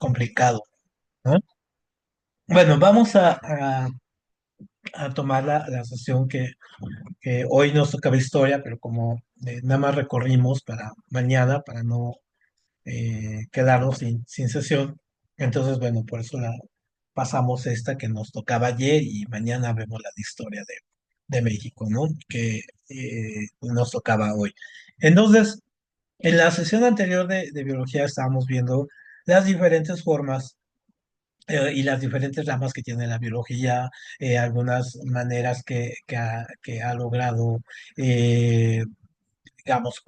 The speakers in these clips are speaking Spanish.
complicado, ¿no? Bueno, vamos a tomar la sesión que hoy nos tocaba historia, pero como nada más recorrimos para mañana, para no quedarnos sin sesión, entonces, bueno, por eso pasamos esta que nos tocaba ayer y mañana vemos la de historia de México, ¿no? Que nos tocaba hoy. Entonces, en la sesión anterior de biología estábamos viendo las diferentes formas y las diferentes ramas que tiene la biología, algunas maneras que ha logrado, eh, digamos,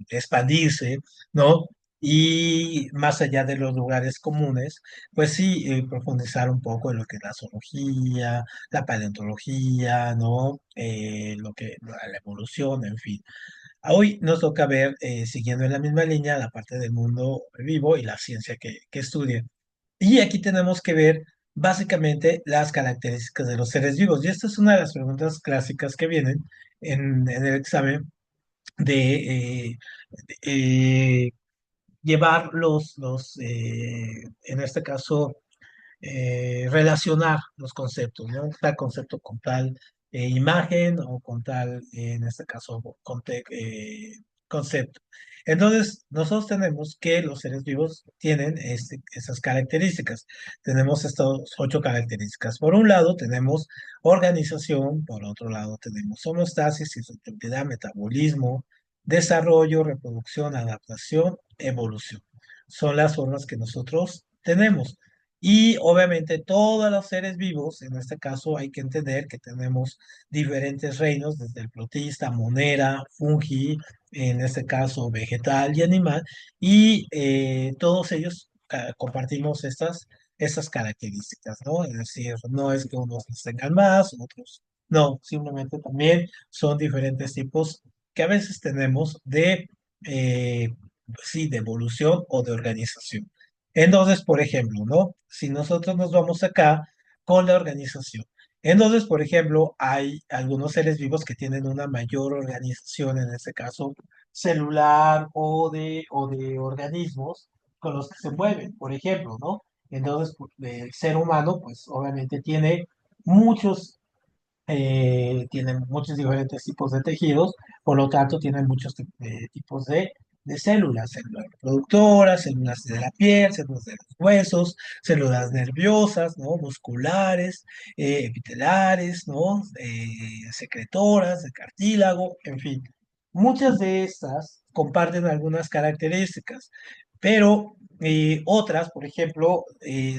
expandirse, ¿no? Y más allá de los lugares comunes, pues sí, profundizar un poco en lo que es la zoología, la paleontología, ¿no? La evolución, en fin. Hoy nos toca ver, siguiendo en la misma línea, la parte del mundo vivo y la ciencia que estudia. Y aquí tenemos que ver básicamente las características de los seres vivos. Y esta es una de las preguntas clásicas que vienen en el examen de llevar en este caso, relacionar los conceptos, ¿no? Tal concepto con tal imagen o con tal, en este caso, concepto. Entonces, nosotros tenemos que los seres vivos tienen esas características. Tenemos estas 8 características. Por un lado, tenemos organización, por otro lado, tenemos homeostasis, isotropidad, metabolismo, desarrollo, reproducción, adaptación, evolución. Son las formas que nosotros tenemos. Y obviamente todos los seres vivos, en este caso hay que entender que tenemos diferentes reinos, desde el protista, monera, fungi, en este caso vegetal y animal, y todos ellos compartimos estas características, ¿no? Es decir, no es que unos las tengan más, otros no, simplemente también son diferentes tipos que a veces tenemos eh, sí, de evolución o de organización. Entonces, por ejemplo, ¿no? Si nosotros nos vamos acá con la organización. Entonces, por ejemplo, hay algunos seres vivos que tienen una mayor organización, en este caso celular o de organismos con los que se mueven, por ejemplo, ¿no? Entonces, el ser humano, pues obviamente muchos, tiene muchos diferentes tipos de tejidos, por lo tanto, tiene muchos tipos de células reproductoras, células de la piel, células de los huesos, células nerviosas, ¿no? Musculares, epitelares, ¿no? Secretoras, de cartílago, en fin. Muchas de estas comparten algunas características, pero otras, por ejemplo,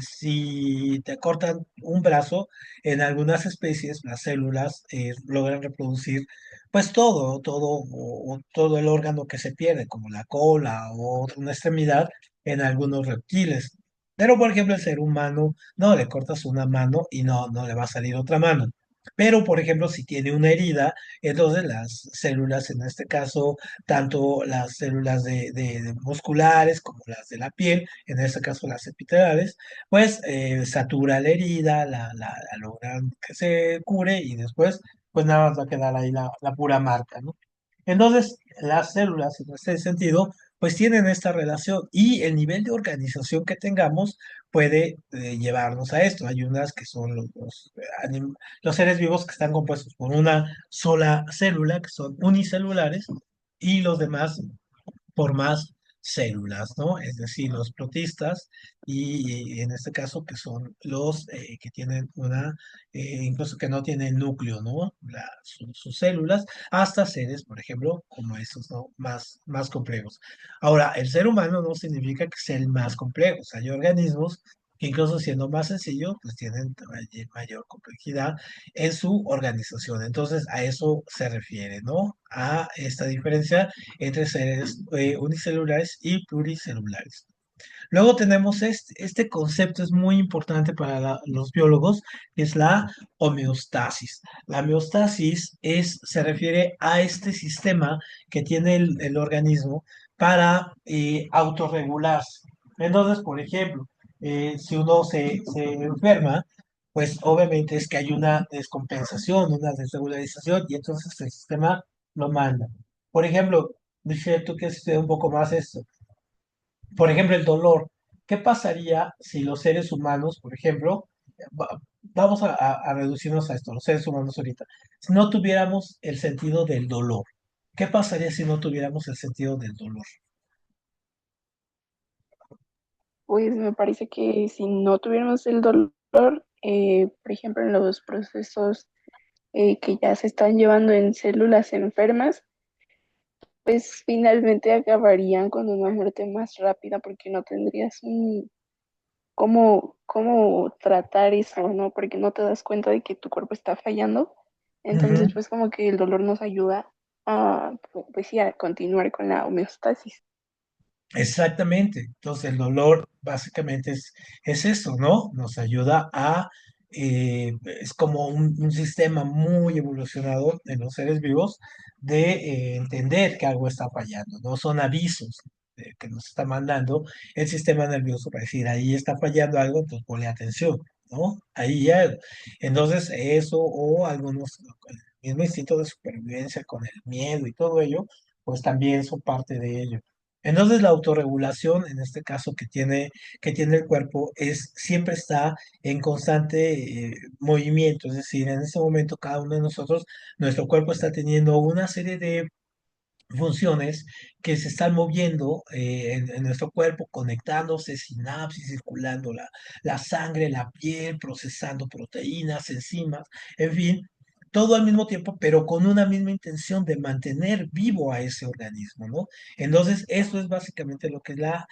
si te cortan un brazo, en algunas especies las células logran reproducir pues o todo el órgano que se pierde, como la cola o una extremidad en algunos reptiles. Pero, por ejemplo, el ser humano, no, le cortas una mano y no le va a salir otra mano. Pero, por ejemplo, si tiene una herida, entonces las células, en este caso, tanto las células de musculares como las de la piel, en este caso las epiteliales, pues satura la herida, la logran que se cure y después pues nada más va a quedar ahí la pura marca, ¿no? Entonces, las células en este sentido pues tienen esta relación y el nivel de organización que tengamos puede llevarnos a esto. Hay unas que son los seres vivos que están compuestos por una sola célula, que son unicelulares, y los demás por más células, ¿no? Es decir, los protistas y en este caso que son los que tienen incluso que no tienen núcleo, ¿no? Sus células, hasta seres, por ejemplo, como estos, ¿no? Más complejos. Ahora, el ser humano no significa que sea el más complejo, o sea, hay organismos que incluso siendo más sencillos, pues tienen mayor complejidad en su organización. Entonces, a eso se refiere, ¿no? A esta diferencia entre seres unicelulares y pluricelulares. Luego tenemos este concepto, es muy importante para los biólogos, que es la homeostasis. La homeostasis se refiere a este sistema que tiene el organismo para autorregularse. Entonces, por ejemplo, si uno se enferma, pues obviamente es que hay una descompensación, una desregularización, y entonces el sistema lo manda. Por ejemplo, Michelle, tú que estudias un poco más esto, por ejemplo, el dolor. ¿Qué pasaría si los seres humanos, por ejemplo, vamos a reducirnos a esto, los seres humanos ahorita, si no tuviéramos el sentido del dolor? ¿Qué pasaría si no tuviéramos el sentido del dolor? Pues me parece que si no tuviéramos el dolor, por ejemplo, en los procesos que ya se están llevando en células enfermas, pues finalmente acabarían con una muerte más rápida porque no tendrías cómo tratar eso, ¿no? Porque no te das cuenta de que tu cuerpo está fallando. Entonces, Ujú. pues como que el dolor nos ayuda a, pues sí, a continuar con la homeostasis. Exactamente. Entonces, el dolor básicamente es eso, ¿no? Nos ayuda es como un sistema muy evolucionado en los seres vivos de entender que algo está fallando, ¿no? Son avisos que nos está mandando el sistema nervioso para decir, ahí está fallando algo, entonces ponle atención, ¿no? Ahí ya. Entonces, eso o algunos, con el mismo instinto de supervivencia con el miedo y todo ello, pues también son parte de ello. Entonces la autorregulación, en este caso que tiene el cuerpo, siempre está en constante movimiento, es decir, en este momento cada uno de nosotros, nuestro cuerpo está teniendo una serie de funciones que se están moviendo en nuestro cuerpo, conectándose, sinapsis, circulando la sangre, la piel, procesando proteínas, enzimas, en fin, todo al mismo tiempo, pero con una misma intención de mantener vivo a ese organismo, ¿no? Entonces, eso es básicamente lo que es la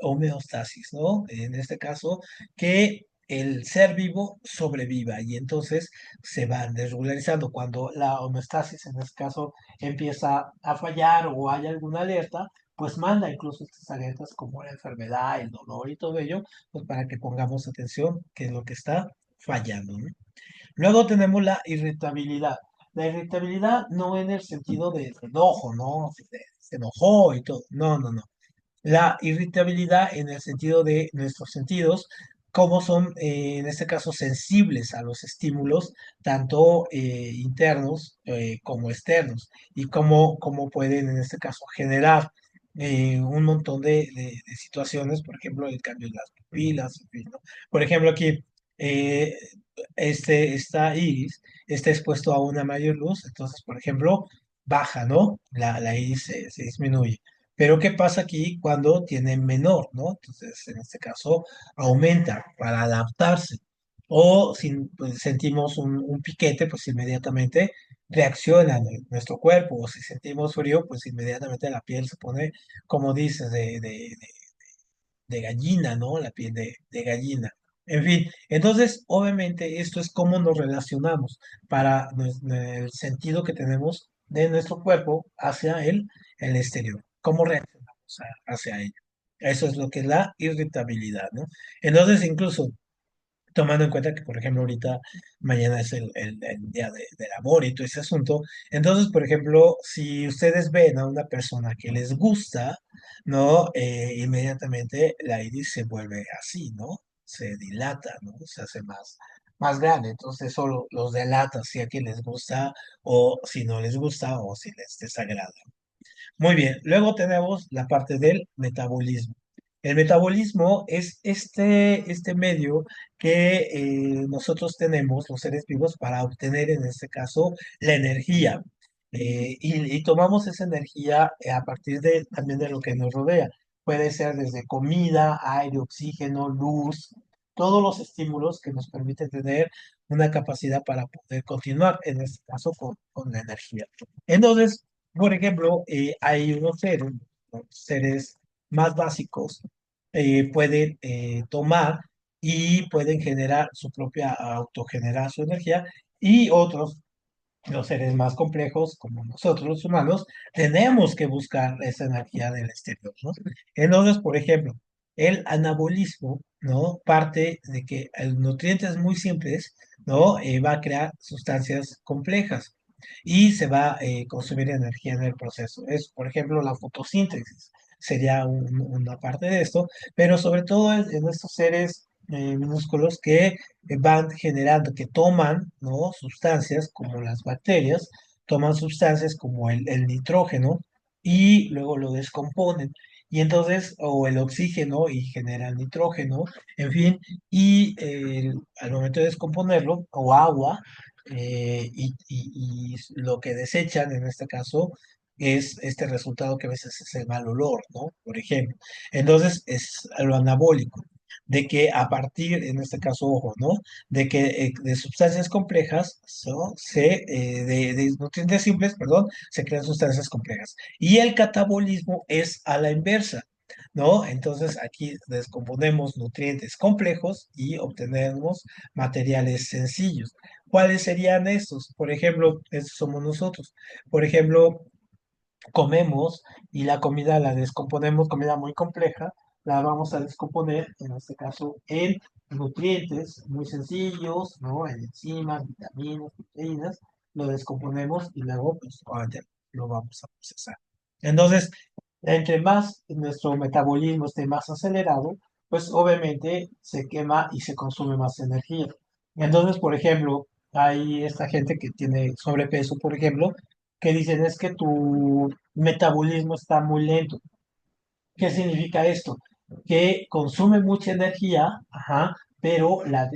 homeostasis, ¿no? En este caso, que el ser vivo sobreviva y entonces se van desregularizando. Cuando la homeostasis, en este caso, empieza a fallar o hay alguna alerta, pues manda incluso estas alertas como la enfermedad, el dolor y todo ello, pues para que pongamos atención qué es lo que está fallando, ¿no? Luego tenemos la irritabilidad. La irritabilidad no en el sentido de enojo, ¿no? Se enojó y todo. No, no, no. La irritabilidad en el sentido de nuestros sentidos, cómo son, en este caso, sensibles a los estímulos, tanto internos como externos, y cómo pueden, en este caso, generar un montón de situaciones, por ejemplo, el cambio de las pupilas, en fin, ¿no? Por ejemplo, aquí, eh, esta iris está expuesto a una mayor luz, entonces, por ejemplo, baja, ¿no? La iris se disminuye. Pero ¿qué pasa aquí cuando tiene menor, ¿no? Entonces, en este caso, aumenta para adaptarse. O si pues, sentimos un piquete, pues inmediatamente reacciona nuestro cuerpo. O si sentimos frío, pues inmediatamente la piel se pone, como dices, de gallina, ¿no? La piel de gallina. En fin, entonces, obviamente, esto es cómo nos relacionamos para el sentido que tenemos de nuestro cuerpo hacia el exterior. ¿Cómo reaccionamos hacia ello? Eso es lo que es la irritabilidad, ¿no? Entonces, incluso tomando en cuenta que, por ejemplo, ahorita, mañana es el día del amor y todo ese asunto. Entonces, por ejemplo, si ustedes ven a una persona que les gusta, ¿no? Inmediatamente la iris se vuelve así, ¿no? Se dilata, ¿no? Se hace más grande. Entonces, eso los delata si a quien les gusta o si no les gusta o si les desagrada. Muy bien, luego tenemos la parte del metabolismo. El metabolismo es este medio que nosotros tenemos, los seres vivos, para obtener, en este caso, la energía. Y tomamos esa energía a partir también de lo que nos rodea. Puede ser desde comida, aire, oxígeno, luz, todos los estímulos que nos permiten tener una capacidad para poder continuar, en este caso, con la energía. Entonces, por ejemplo, hay unos seres, los seres más básicos, pueden tomar y pueden generar su propia, autogenerar su energía, y otros, los seres más complejos, como nosotros los humanos, tenemos que buscar esa energía del exterior, ¿no? Entonces, por ejemplo, el anabolismo, ¿no? Parte de que el nutrientes muy simples, ¿no? Va a crear sustancias complejas y se va a consumir energía en el proceso. Es, por ejemplo, la fotosíntesis sería una parte de esto, pero sobre todo en estos seres minúsculos que van generando, que toman, ¿no? Sustancias como las bacterias, toman sustancias como el nitrógeno y luego lo descomponen. y entonces, o el oxígeno y genera nitrógeno, en fin, y al momento de descomponerlo, o agua, y lo que desechan en este caso es este resultado que a veces es el mal olor, ¿no? Por ejemplo. Entonces, es lo anabólico, de que a partir, en este caso, ojo, ¿no? De que de sustancias complejas, de nutrientes simples, perdón, se crean sustancias complejas. Y el catabolismo es a la inversa, ¿no? Entonces aquí descomponemos nutrientes complejos y obtenemos materiales sencillos. ¿Cuáles serían estos? Por ejemplo, estos somos nosotros. Por ejemplo, comemos y la comida la descomponemos, comida muy compleja, la vamos a descomponer, en este caso, en nutrientes muy sencillos, ¿no? En enzimas, vitaminas, proteínas, lo descomponemos y luego, pues, obviamente, lo vamos a procesar. Entonces, entre más nuestro metabolismo esté más acelerado, pues obviamente se quema y se consume más energía. Entonces, por ejemplo, hay esta gente que tiene sobrepeso, por ejemplo, que dicen es que tu metabolismo está muy lento. ¿Qué significa esto? Que consume mucha energía, ajá, pero la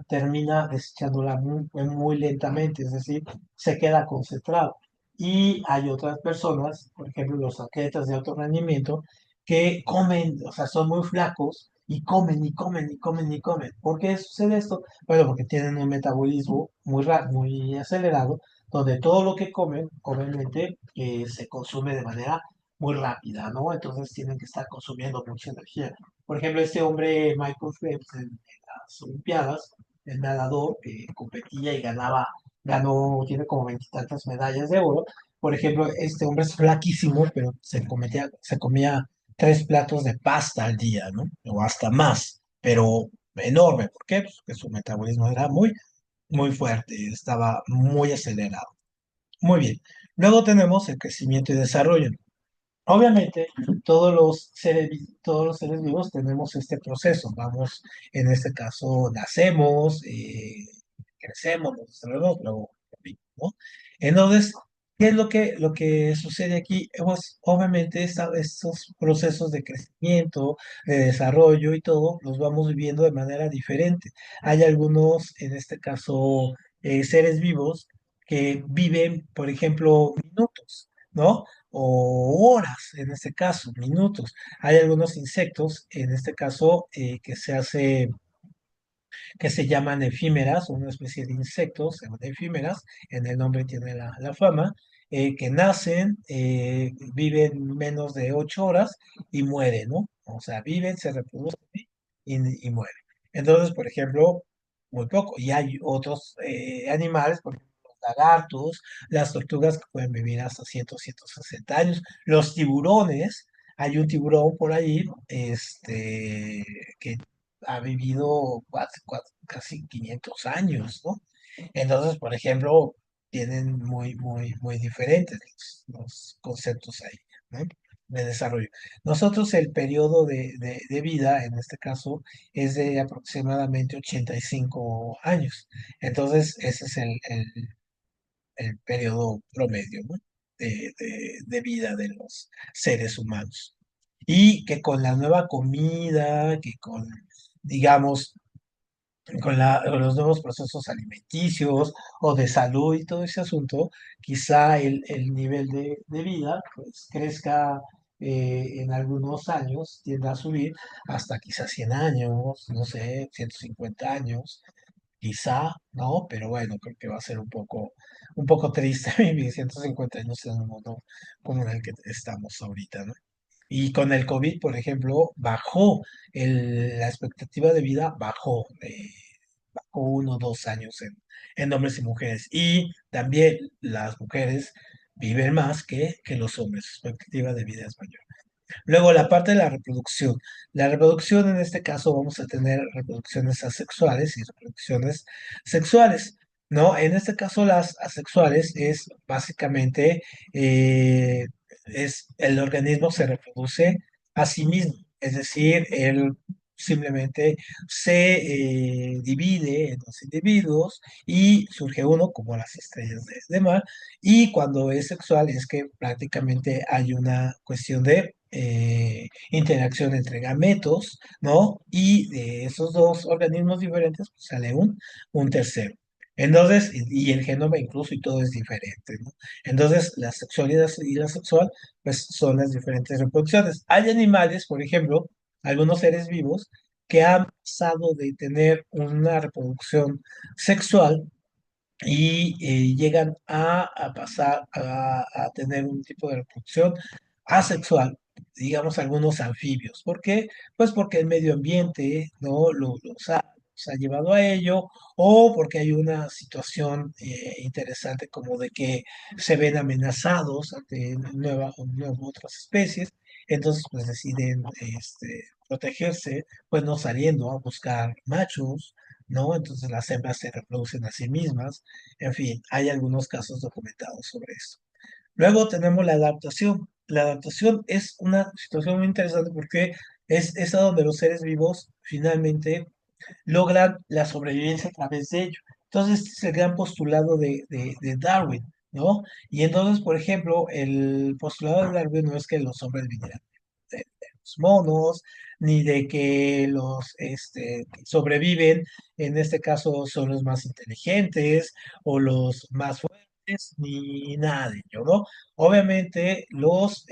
termina desechándola muy lentamente, es decir, se queda concentrado. Y hay otras personas, por ejemplo, los atletas de alto rendimiento, que comen, o sea, son muy flacos y comen y comen y comen y comen. ¿Por qué sucede esto? Bueno, porque tienen un metabolismo muy acelerado, donde todo lo que comen, obviamente, se consume de manera muy rápida, ¿no? Entonces tienen que estar consumiendo mucha energía. Por ejemplo, este hombre Michael Phelps en las Olimpiadas, el nadador que competía y tiene como veintitantas medallas de oro. Por ejemplo, este hombre es flaquísimo, pero se comía 3 platos de pasta al día, ¿no? O hasta más, pero enorme. ¿Por qué? Pues que su metabolismo era muy fuerte, estaba muy acelerado. Muy bien. Luego tenemos el crecimiento y desarrollo. Obviamente, todos los seres vivos tenemos este proceso. Vamos, en este caso, nacemos, crecemos, nos desarrollamos, luego morimos, ¿no? Entonces, ¿qué es lo que sucede aquí? Pues, obviamente, estos procesos de crecimiento, de desarrollo y todo, los vamos viviendo de manera diferente. Hay algunos, en este caso, seres vivos que viven, por ejemplo, minutos, ¿no? O horas, en este caso, minutos. Hay algunos insectos, en este caso, que se llaman efímeras, una especie de insectos, se llaman efímeras, en el nombre tiene la fama, que nacen, viven menos de 8 horas y mueren, ¿no? O sea, viven, se reproducen y mueren. Entonces, por ejemplo, muy poco. Y hay otros animales, por ejemplo, los lagartos, las tortugas que pueden vivir hasta 160 años, los tiburones, hay un tiburón por ahí, que ha vivido casi 500 años, ¿no? Entonces, por ejemplo, tienen muy diferentes los conceptos ahí, ¿no? De desarrollo. Nosotros el periodo de vida, en este caso, es de aproximadamente 85 años. Entonces, ese es el periodo promedio, ¿no? De vida de los seres humanos. Y que con la nueva comida, que con, digamos, con los nuevos procesos alimenticios o de salud y todo ese asunto, quizá el nivel de vida pues, crezca en algunos años, tienda a subir hasta quizá 100 años, no sé, 150 años, quizá, ¿no? Pero bueno, creo que va a ser un poco triste vivir 150 años en un mundo como en el que estamos ahorita, ¿no? Y con el COVID, por ejemplo, la expectativa de vida bajó 1 o 2 años en hombres y mujeres. Y también las mujeres viven más que los hombres, su expectativa de vida es mayor. Luego, la parte de la reproducción. La reproducción, en este caso, vamos a tener reproducciones asexuales y reproducciones sexuales, ¿no? En este caso, las asexuales es básicamente, el organismo se reproduce a sí mismo, es decir, él simplemente se divide en los individuos y surge uno como las estrellas de mar. Y cuando es sexual es que prácticamente hay una cuestión de interacción entre gametos, ¿no? Y de esos dos organismos diferentes pues, sale un tercero. Entonces, y el genoma incluso y todo es diferente, ¿no? Entonces, la sexualidad y la sexual, pues son las diferentes reproducciones. Hay animales, por ejemplo, algunos seres vivos que han pasado de tener una reproducción sexual y llegan a pasar a tener un tipo de reproducción asexual, digamos algunos anfibios. ¿Por qué? Pues porque el medio ambiente no los ha llevado a ello, o porque hay una situación interesante como de que se ven amenazados ante otras especies, entonces pues deciden protegerse, pues no saliendo a buscar machos, ¿no? Entonces las hembras se reproducen a sí mismas. En fin, hay algunos casos documentados sobre esto. Luego tenemos la adaptación. La adaptación es una situación muy interesante porque es a donde los seres vivos finalmente logran la sobrevivencia a través de ello. Entonces, este es el gran postulado de Darwin, ¿no? Y entonces, por ejemplo, el postulado de Darwin no es que los hombres vinieran de los monos, ni de que los que sobreviven, en este caso, son los más inteligentes o los más fuertes, ni nada de ello, ¿no? Obviamente, los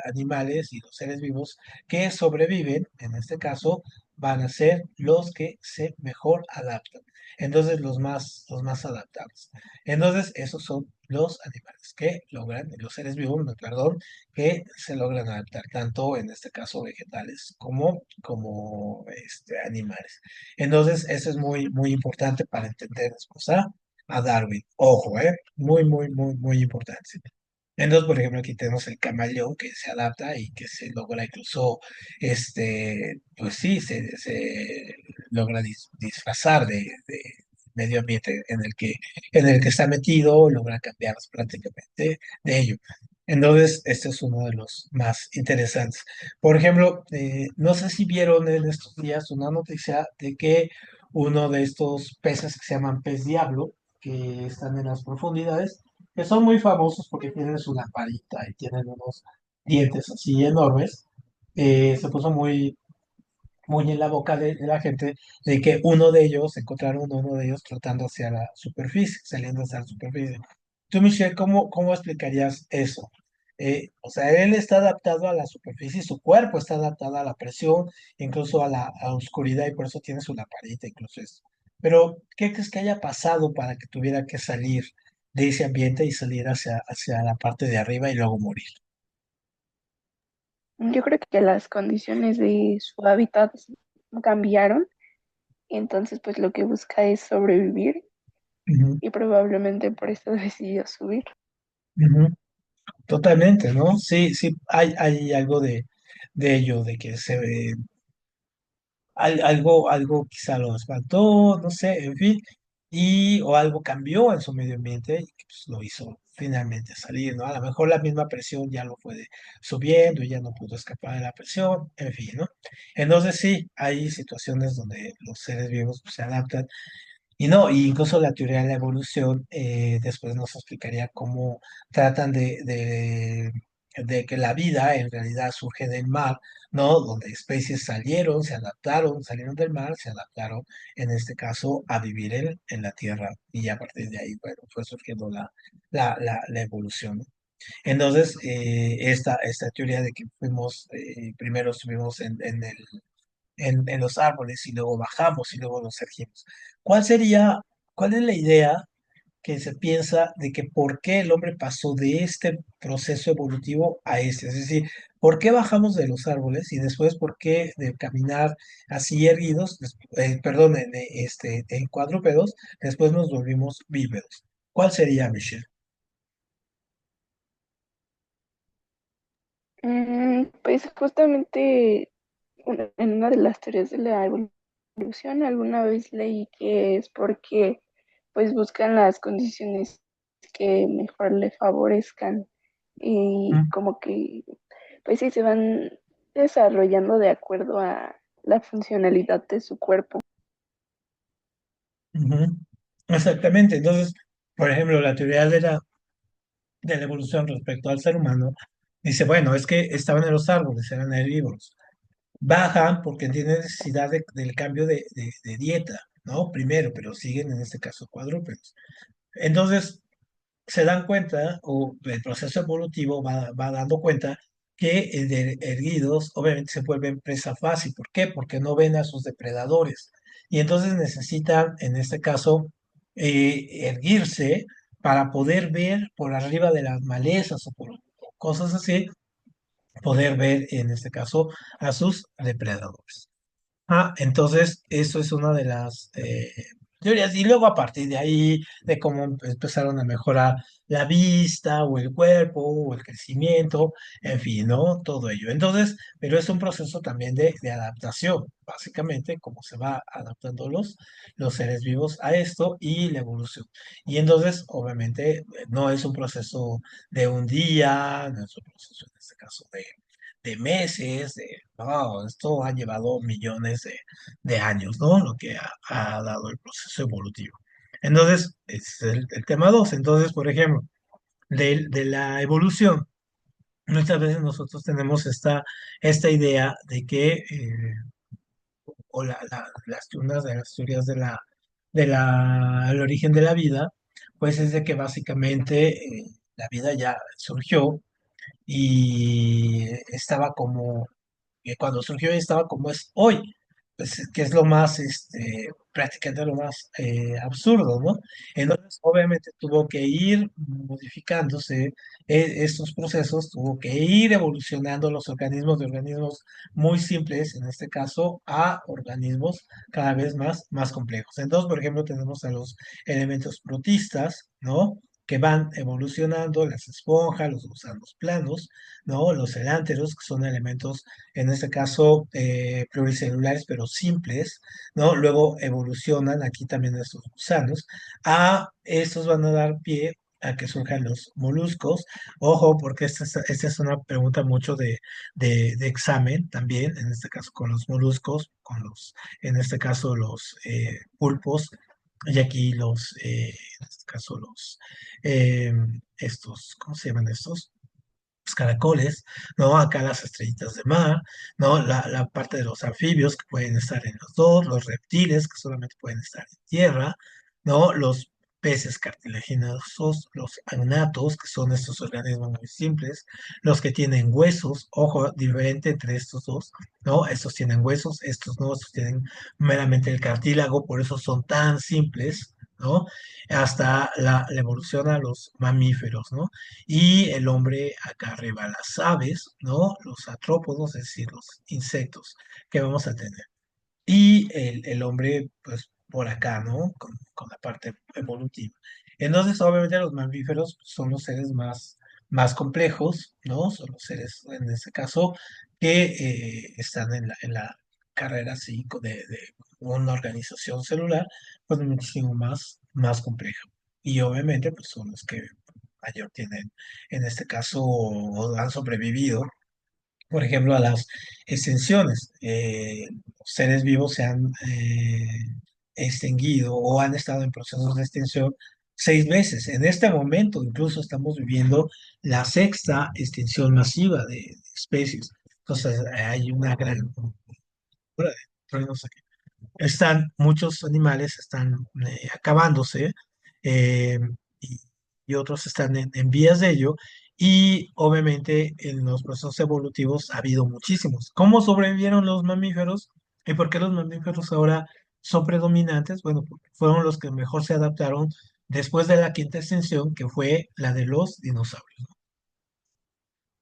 animales y los seres vivos que sobreviven, en este caso, van a ser los que se mejor adaptan. Entonces, los más adaptables. Entonces, esos son los animales que logran, los seres vivos, no, perdón, que se logran adaptar, tanto en este caso vegetales como animales. Entonces, eso es muy, muy importante para entender después a Darwin. Ojo, muy, muy, muy, muy importante. Entonces, por ejemplo, aquí tenemos el camaleón que se adapta y que se logra incluso, pues sí, se logra disfrazar de medio ambiente en el que está metido, logra cambiar prácticamente de ello. Entonces, este es uno de los más interesantes. Por ejemplo, no sé si vieron en estos días una noticia de que uno de estos peces que se llaman pez diablo, que están en las profundidades, que son muy famosos porque tienen su lamparita y tienen unos dientes así enormes, se puso muy, muy en la boca de la gente de que uno de ellos, encontraron uno de ellos flotando hacia la superficie, saliendo hacia la superficie. Tú, Michelle, ¿cómo explicarías eso? O sea, él está adaptado a la superficie, su cuerpo está adaptado a la presión, incluso a la oscuridad, y por eso tiene su lamparita, incluso eso. Pero, ¿qué crees que haya pasado para que tuviera que salir de ese ambiente y salir hacia la parte de arriba y luego morir? Yo creo que las condiciones de su hábitat cambiaron, entonces pues lo que busca es sobrevivir Ujú, y probablemente por eso decidió subir. ujú. Totalmente, ¿no? Sí, sí, hay algo de ello, de que se ve algo quizá lo espantó, no sé, en fin, o algo cambió en su medio ambiente y que, pues, lo hizo finalmente salir, ¿no? A lo mejor la misma presión ya lo fue subiendo y ya no pudo escapar de la presión, en fin, ¿no? Entonces sí, hay situaciones donde los seres vivos pues, se adaptan. Y no, y incluso la teoría de la evolución después nos explicaría cómo tratan de que la vida en realidad surge del mar, ¿no? Donde especies salieron, se adaptaron, salieron del mar, se adaptaron, en este caso, a vivir en la tierra. Y a partir de ahí, bueno, fue surgiendo la evolución, ¿no? Entonces, esta teoría de que fuimos, primero estuvimos en los árboles y luego bajamos y luego nos erguimos. ¿Cuál sería, cuál es la idea que se piensa de que por qué el hombre pasó de este proceso evolutivo a este? Es decir, ¿por qué bajamos de los árboles y después por qué de caminar así erguidos, perdón, en cuadrúpedos, después nos volvimos bípedos? ¿Cuál sería, Michelle? Pues justamente en una de las teorías de la evolución alguna vez leí que es porque pues buscan las condiciones que mejor le favorezcan y Mm, como que pues sí se van desarrollando de acuerdo a la funcionalidad de su cuerpo. Ujú. Exactamente. Entonces, por ejemplo, la teoría de la evolución respecto al ser humano dice, bueno, es que estaban en los árboles, eran herbívoros. Bajan porque tienen necesidad del cambio de dieta, ¿no? Primero, pero siguen en este caso cuadrúpedos. Entonces, se dan cuenta, o el proceso evolutivo va dando cuenta que de erguidos obviamente se vuelven presa fácil. ¿Por qué? Porque no ven a sus depredadores. Y entonces necesitan, en este caso, erguirse para poder ver por arriba de las malezas o por cosas así, poder ver, en este caso, a sus depredadores. Entonces, eso es una de las teorías. Y luego a partir de ahí, de cómo empezaron a mejorar la vista o el cuerpo o el crecimiento, en fin, ¿no? Todo ello. Entonces, pero es un proceso también de adaptación, básicamente, cómo se va adaptando los seres vivos a esto y la evolución. Y entonces, obviamente, no es un proceso de un día, no es un proceso en este caso de meses, no, esto ha llevado millones de años, ¿no? Lo que ha dado el proceso evolutivo. Entonces, es el tema dos. Entonces, por ejemplo, de la evolución, muchas veces nosotros tenemos esta idea de que, o unas de las teorías el origen de la vida, pues es de que básicamente la vida ya surgió y estaba como que cuando surgió estaba como es hoy, pues, que es lo más, prácticamente lo más absurdo, ¿no? Entonces, obviamente tuvo que ir modificándose estos procesos, tuvo que ir evolucionando los organismos de organismos muy simples, en este caso, a organismos cada vez más complejos. Entonces, por ejemplo, tenemos a los elementos protistas, ¿no? Que van evolucionando, las esponjas, los gusanos planos, ¿no? Los elánteros, que son elementos en este caso pluricelulares, pero simples, ¿no? Luego evolucionan aquí también estos gusanos, estos van a dar pie a que surjan los moluscos. Ojo, porque esta es una pregunta mucho de examen también, en este caso con los moluscos, en este caso los pulpos, y aquí en este caso eh, ¿cómo se llaman estos? Los caracoles, ¿no? Acá las estrellitas de mar, ¿no? La parte de los anfibios que pueden estar en los dos, los reptiles que solamente pueden estar en tierra, ¿no? Los peces cartilaginosos, los agnatos, que son estos organismos muy simples, los que tienen huesos, ojo, diferente entre estos dos, ¿no? Estos tienen huesos, estos no, estos tienen meramente el cartílago, por eso son tan simples, ¿no? Hasta la evolución a los mamíferos, ¿no? Y el hombre acá arriba, las aves, ¿no? Los artrópodos, es decir, los insectos que vamos a tener. Y el hombre, pues, por acá, ¿no? Con la parte evolutiva. Entonces, obviamente, los mamíferos son los seres más complejos, ¿no? Son los seres, en este caso, que están en la carrera así de una organización celular, pues muchísimo más compleja. Y obviamente, pues son los que mayor tienen, en este caso, o han sobrevivido, por ejemplo, a las extinciones. Los seres vivos se han extinguido o han estado en procesos de extinción 6 veces. En este momento incluso estamos viviendo la sexta extinción masiva de especies. Entonces hay una gran muchos animales están acabándose eh, y, y otros están en vías de ello. Y obviamente en los procesos evolutivos ha habido muchísimos. ¿Cómo sobrevivieron los mamíferos? ¿Y por qué los mamíferos ahora son predominantes? Bueno, porque fueron los que mejor se adaptaron después de la quinta extinción, que fue la de los dinosaurios,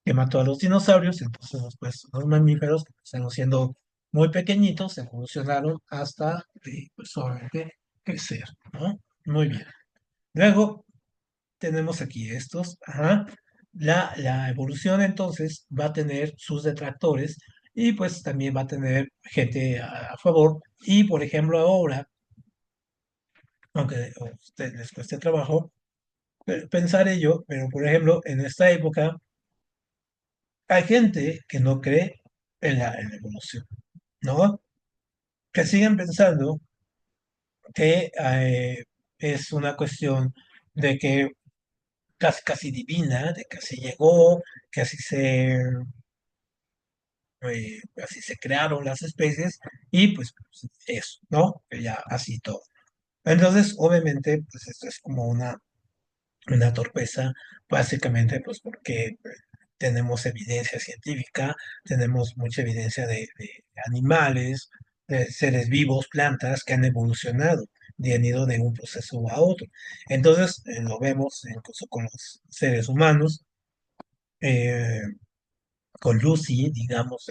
que mató a los dinosaurios, entonces después los mamíferos, que empezaron siendo muy pequeñitos, evolucionaron hasta, pues obviamente, crecer, ¿no? Muy bien. Luego tenemos aquí estos, La evolución entonces va a tener sus detractores y pues también va a tener gente a favor. Y por ejemplo ahora, aunque a ustedes les cueste trabajo pensar ello, pero por ejemplo en esta época hay gente que no cree en la evolución, ¿no? que siguen pensando que es una cuestión de que casi casi divina, de que así llegó, que así se crearon las especies y pues eso, ¿no? Que ya así todo. Entonces, obviamente, pues esto es como una torpeza, básicamente, pues porque tenemos evidencia científica, tenemos mucha evidencia de animales, de seres vivos, plantas que han evolucionado y han ido de un proceso a otro. Entonces, lo vemos incluso con los seres humanos. eh, con Lucy, digamos,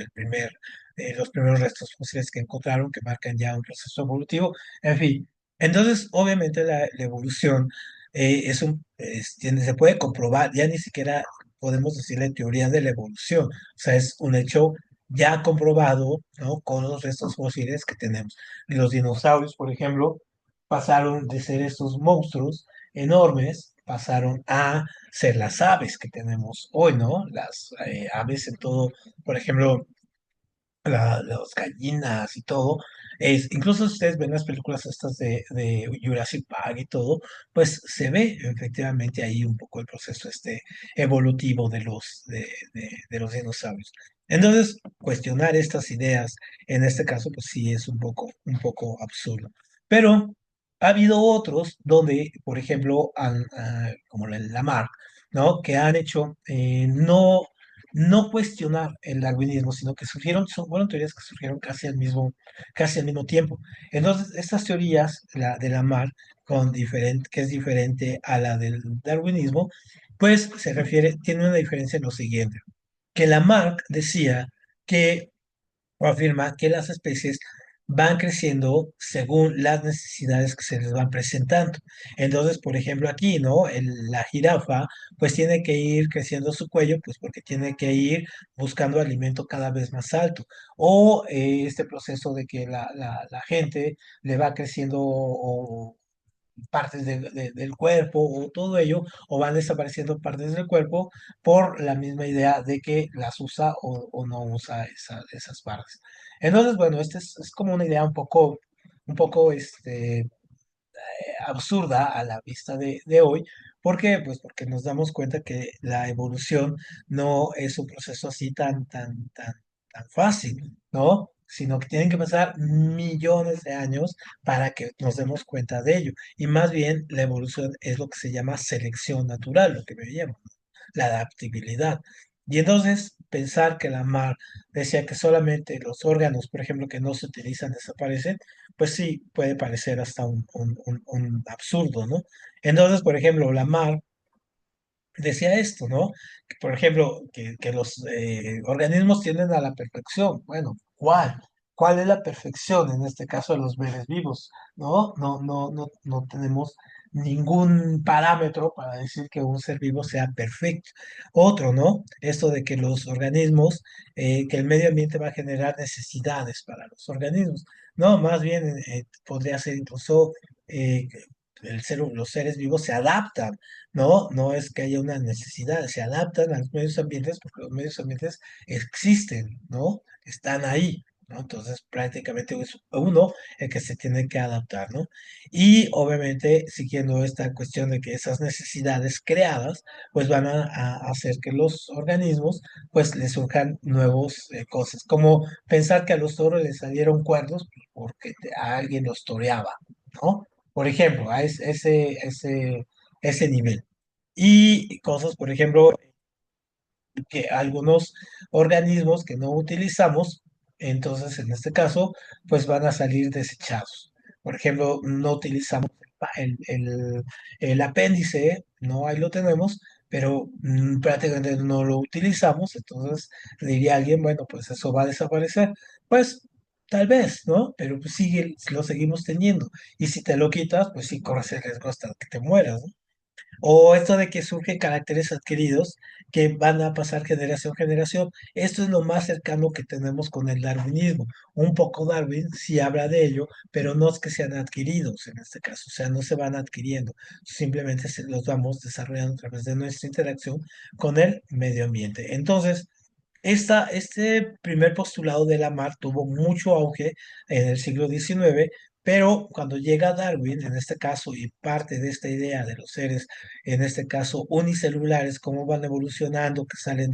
los primeros restos fósiles que encontraron que marcan ya un proceso evolutivo. En fin, entonces, obviamente la evolución se puede comprobar, ya ni siquiera podemos decir la teoría de la evolución, o sea, es un hecho ya comprobado, ¿no? Con los restos fósiles que tenemos. Los dinosaurios, por ejemplo, pasaron de ser estos monstruos enormes, pasaron a ser las aves que tenemos hoy, ¿no? Las aves en todo, por ejemplo, las gallinas y todo. Incluso si ustedes ven las películas estas de Jurassic Park y todo, pues se ve efectivamente ahí un poco el proceso este evolutivo de los dinosaurios. Entonces, cuestionar estas ideas, en este caso, pues sí es un poco absurdo. Pero ha habido otros donde, por ejemplo, como la Lamarck, ¿no? Que han hecho no cuestionar el darwinismo, sino que fueron teorías que surgieron casi al mismo tiempo. Entonces, estas teorías, la de Lamarck, que es diferente a la del darwinismo, pues tiene una diferencia en lo siguiente, que Lamarck decía que o afirma que las especies van creciendo según las necesidades que se les van presentando. Entonces, por ejemplo, aquí, ¿no? La jirafa, pues tiene que ir creciendo su cuello, pues porque tiene que ir buscando alimento cada vez más alto. O este proceso de que la gente le va creciendo o partes del cuerpo o todo ello, o van desapareciendo partes del cuerpo por la misma idea de que las usa o no usa esas partes. Entonces, bueno, esta es como una idea un poco absurda a la vista de hoy. ¿Por qué? Pues porque nos damos cuenta que la evolución no es un proceso así tan fácil, ¿no? Sino que tienen que pasar millones de años para que nos demos cuenta de ello. Y más bien la evolución es lo que se llama selección natural, lo que veíamos, la adaptabilidad. Y entonces pensar que la mar decía que solamente los órganos, por ejemplo, que no se utilizan desaparecen, pues sí, puede parecer hasta un absurdo, ¿no? Entonces, por ejemplo, la mar decía esto, ¿no? Que, por ejemplo, que los organismos tienden a la perfección. Bueno, ¿cuál? ¿Cuál es la perfección en este caso de los seres vivos? No tenemos ningún parámetro para decir que un ser vivo sea perfecto. Otro, ¿no? Esto de que los organismos, que el medio ambiente va a generar necesidades para los organismos. No, más bien podría ser incluso los seres vivos se adaptan, ¿no? No es que haya una necesidad, se adaptan a los medios ambientes porque los medios ambientes existen, ¿no? Están ahí, ¿no? Entonces prácticamente es uno el que se tiene que adaptar, ¿no? Y obviamente siguiendo esta cuestión de que esas necesidades creadas, pues van a hacer que los organismos, pues les surjan nuevos cosas, como pensar que a los toros les salieron cuernos pues, porque a alguien los toreaba, ¿no? Por ejemplo, ese nivel. Y cosas, por ejemplo, que algunos organismos que no utilizamos, entonces en este caso, pues van a salir desechados. Por ejemplo, no utilizamos el apéndice, no, ahí lo tenemos, pero prácticamente no lo utilizamos, entonces diría alguien, bueno, pues eso va a desaparecer. Pues tal vez, ¿no? Pero pues sigue, lo seguimos teniendo. Y si te lo quitas, pues sí corres el riesgo hasta que te mueras, ¿no? O esto de que surgen caracteres adquiridos que van a pasar generación a generación. Esto es lo más cercano que tenemos con el darwinismo. Un poco Darwin sí habla de ello, pero no es que sean adquiridos en este caso, o sea, no se van adquiriendo, simplemente los vamos desarrollando a través de nuestra interacción con el medio ambiente. Entonces, Este primer postulado de Lamarck tuvo mucho auge en el siglo XIX, pero cuando llega Darwin, en este caso, y parte de esta idea de los seres, en este caso unicelulares, cómo van evolucionando, que salen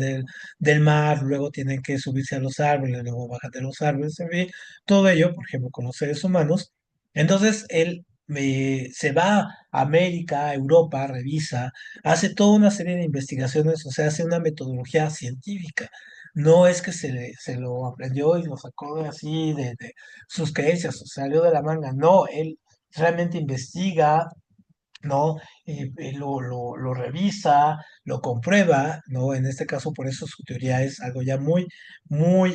del mar, luego tienen que subirse a los árboles, luego bajan de los árboles, en fin, todo ello, por ejemplo, con los seres humanos. Entonces, él se va a América, a Europa, revisa, hace toda una serie de investigaciones, o sea, hace una metodología científica. No es que se lo aprendió y lo sacó así de sus creencias, o salió de la manga. No, él realmente investiga, ¿no? Lo revisa, lo comprueba, ¿no? En este caso, por eso su teoría es algo ya no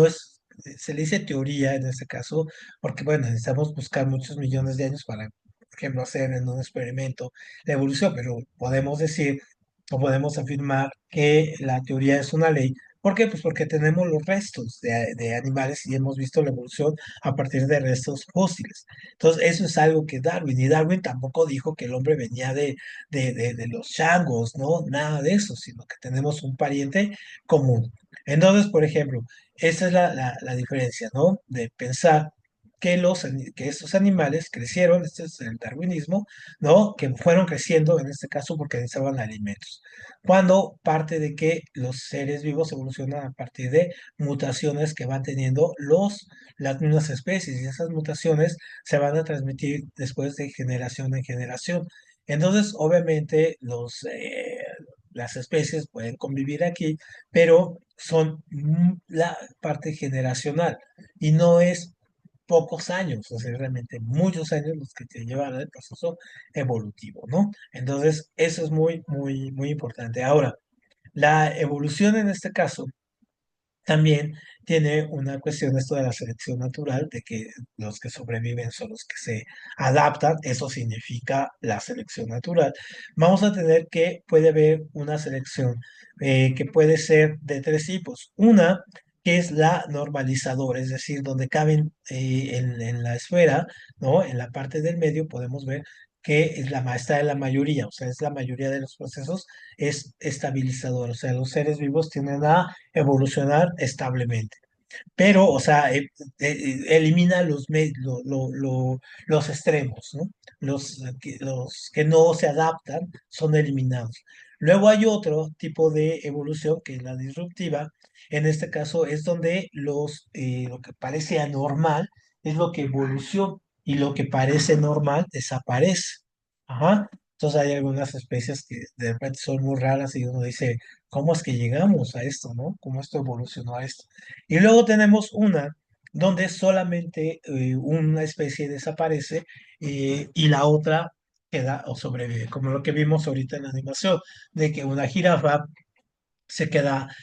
es, se le dice teoría en este caso, porque, bueno, necesitamos buscar muchos millones de años para, por ejemplo, hacer en un experimento la evolución, pero podemos decir o podemos afirmar que la teoría es una ley. ¿Por qué? Pues porque tenemos los restos de animales y hemos visto la evolución a partir de restos fósiles. Entonces, eso es algo que Darwin, y Darwin tampoco dijo que el hombre venía de los changos, ¿no? Nada de eso, sino que tenemos un pariente común. Entonces, por ejemplo, esa es la diferencia, ¿no? De pensar que estos animales crecieron, este es el darwinismo, ¿no? Que fueron creciendo, en este caso, porque necesitaban alimentos. Cuando parte de que los seres vivos evolucionan a partir de mutaciones que van teniendo las mismas especies, y esas mutaciones se van a transmitir después de generación en generación. Entonces, obviamente, las especies pueden convivir aquí, pero son la parte generacional y no es pocos años, o sea, realmente muchos años los que te llevan al proceso evolutivo, ¿no? Entonces, eso es muy importante. Ahora, la evolución en este caso también tiene una cuestión esto de la selección natural, de que los que sobreviven son los que se adaptan, eso significa la selección natural. Vamos a tener que puede haber una selección que puede ser de tres tipos. Una que es la normalizadora, es decir, donde caben en la esfera, ¿no? En la parte del medio podemos ver que es la maestra de la mayoría, o sea, es la mayoría de los procesos, es estabilizador, o sea, los seres vivos tienden a evolucionar establemente. Pero, o sea, elimina los extremos, ¿no? Los que no se adaptan son eliminados. Luego hay otro tipo de evolución que es la disruptiva. En este caso es donde lo que parece anormal es lo que evoluciona y lo que parece normal desaparece. Ajá. Entonces hay algunas especies que de repente son muy raras y uno dice, ¿cómo es que llegamos a esto, no? ¿Cómo esto evolucionó a esto? Y luego tenemos una donde solamente una especie desaparece y la otra queda o sobrevive, como lo que vimos ahorita en la animación, de que una jirafa se queda,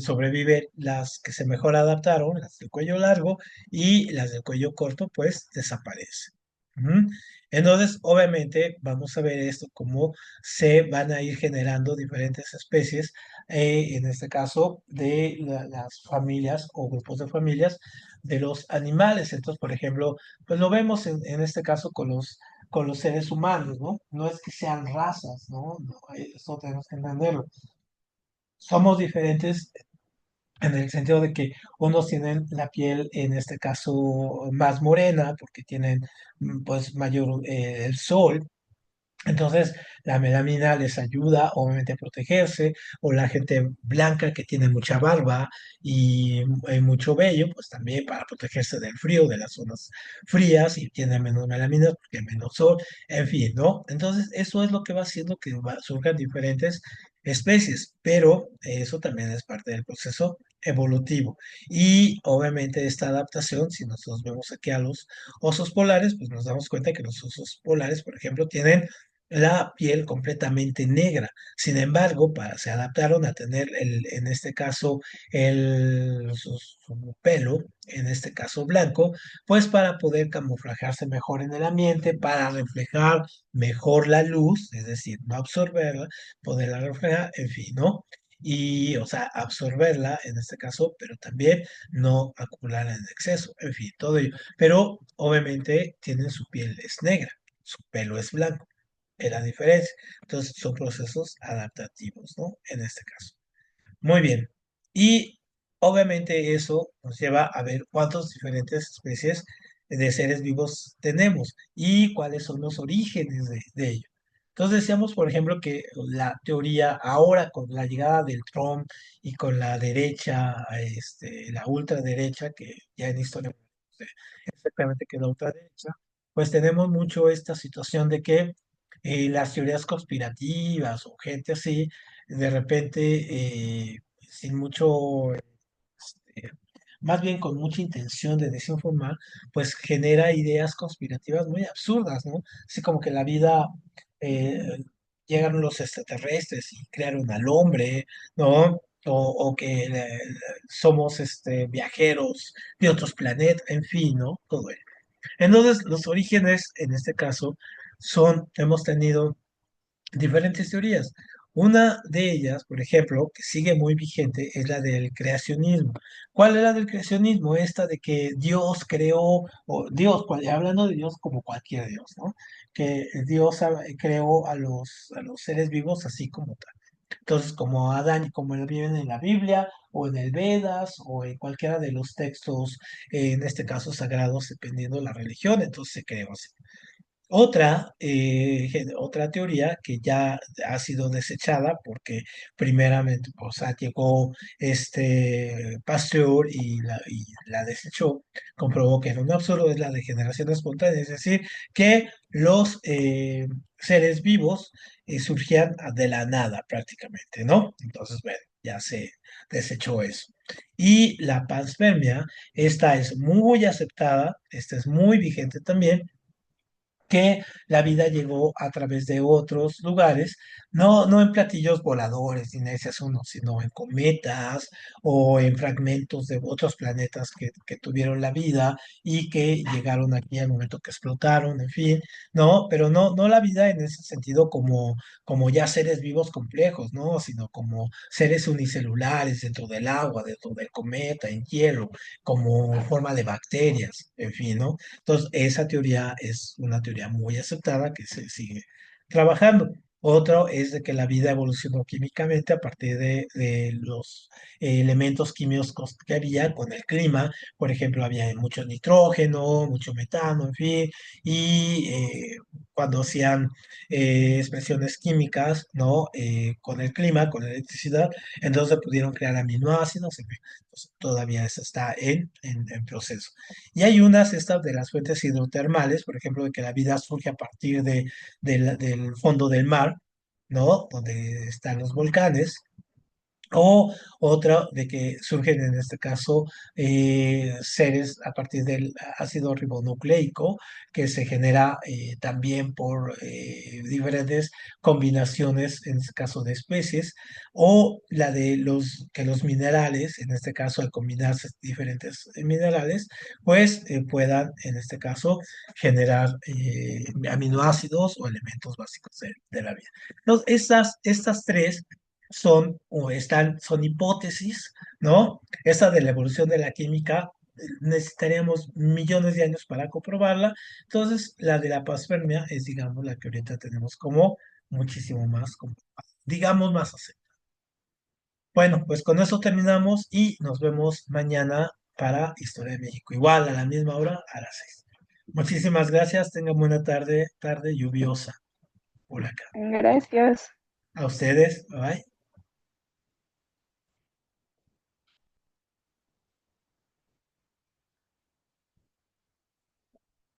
sobrevive las que se mejor adaptaron, las del cuello largo, y las del cuello corto, pues desaparecen. Ujú. Entonces, obviamente, vamos a ver esto, cómo se van a ir generando diferentes especies, en este caso, de las familias o grupos de familias de los animales. Entonces, por ejemplo, pues lo vemos en este caso con los seres humanos, ¿no? No es que sean razas, ¿no? No, eso tenemos que entenderlo. Somos diferentes en el sentido de que unos tienen la piel, en este caso, más morena, porque tienen pues mayor el sol, entonces, la melamina les ayuda, obviamente, a protegerse, o la gente blanca que tiene mucha barba y mucho vello, pues también para protegerse del frío, de las zonas frías, y tiene menos melamina porque hay menos sol, en fin, ¿no? Entonces, eso es lo que va haciendo que surjan diferentes especies, pero eso también es parte del proceso evolutivo. Y obviamente esta adaptación, si nosotros vemos aquí a los osos polares, pues nos damos cuenta que los osos polares, por ejemplo, tienen la piel completamente negra. Sin embargo, se adaptaron a tener en este caso, su pelo, en este caso blanco, pues para poder camuflajarse mejor en el ambiente, para reflejar mejor la luz, es decir, no absorberla, poderla reflejar, en fin, ¿no? Y, o sea, absorberla en este caso, pero también no acumularla en exceso, en fin, todo ello. Pero obviamente tienen su piel es negra, su pelo es blanco, es la diferencia. Entonces, son procesos adaptativos, ¿no? En este caso. Muy bien. Y obviamente eso nos lleva a ver cuántas diferentes especies de seres vivos tenemos y cuáles son los orígenes de ello. Entonces decíamos, por ejemplo, que la teoría ahora con la llegada del Trump y con la derecha, la ultraderecha, que ya en historia no sé exactamente qué es la ultraderecha, pues tenemos mucho esta situación de que las teorías conspirativas o gente así, de repente, sin mucho, más bien con mucha intención de desinformar, pues genera ideas conspirativas muy absurdas, ¿no? Así como que la vida, eh, llegaron los extraterrestres y crearon al hombre, ¿no? O que somos viajeros de otros planetas, en fin, ¿no? Todo ello. Entonces, los orígenes, en este caso, hemos tenido diferentes teorías. Una de ellas, por ejemplo, que sigue muy vigente, es la del creacionismo. ¿Cuál es la del creacionismo? Esta de que Dios creó, o Dios, hablando de Dios como cualquier Dios, ¿no? Que Dios creó a los seres vivos así como tal. Entonces, como Adán, como lo viven en la Biblia, o en el Vedas, o en cualquiera de los textos, en este caso sagrados, dependiendo de la religión, entonces se creó así. Otra teoría que ya ha sido desechada porque primeramente, o sea, llegó Pasteur y la desechó, comprobó que era un absurdo, es la de generación espontánea, es decir, que los seres vivos surgían de la nada prácticamente, ¿no? Entonces, bueno, ya se desechó eso. Y la panspermia, esta es muy aceptada, esta es muy vigente también, que la vida llegó a través de otros lugares, no en platillos voladores ni en ese asunto, sino en cometas o en fragmentos de otros planetas que tuvieron la vida y que llegaron aquí al momento que explotaron, en fin, ¿no? Pero no la vida en ese sentido como ya seres vivos complejos, ¿no? Sino como seres unicelulares dentro del agua, dentro del cometa, en hielo, como forma de bacterias, en fin, ¿no? Entonces, esa teoría es una teoría muy aceptada que se sigue trabajando. Otro es de que la vida evolucionó químicamente a partir de los elementos químicos que había con el clima. Por ejemplo, había mucho nitrógeno, mucho metano, en fin, y cuando hacían expresiones químicas, ¿no? Con el clima, con la electricidad, entonces pudieron crear aminoácidos, en fin. Entonces, todavía eso está en proceso. Y hay unas, estas de las fuentes hidrotermales, por ejemplo, de que la vida surge a partir del fondo del mar, ¿no? Donde están los volcanes, o otra de que surgen en este caso seres a partir del ácido ribonucleico que se genera también por diferentes combinaciones, en este caso de especies, o la de los minerales, en este caso al combinarse diferentes minerales, pues puedan en este caso generar aminoácidos o elementos básicos de la vida. Entonces, estas tres son hipótesis, ¿no? Esa de la evolución de la química, necesitaríamos millones de años para comprobarla. Entonces, la de la panspermia es, digamos, la que ahorita tenemos como muchísimo más, digamos, más aceptada. Bueno, pues con eso terminamos y nos vemos mañana para Historia de México. Igual a la misma hora, a las 6. Muchísimas gracias. Tengan buena tarde, tarde lluviosa por acá. Gracias. A ustedes. Bye.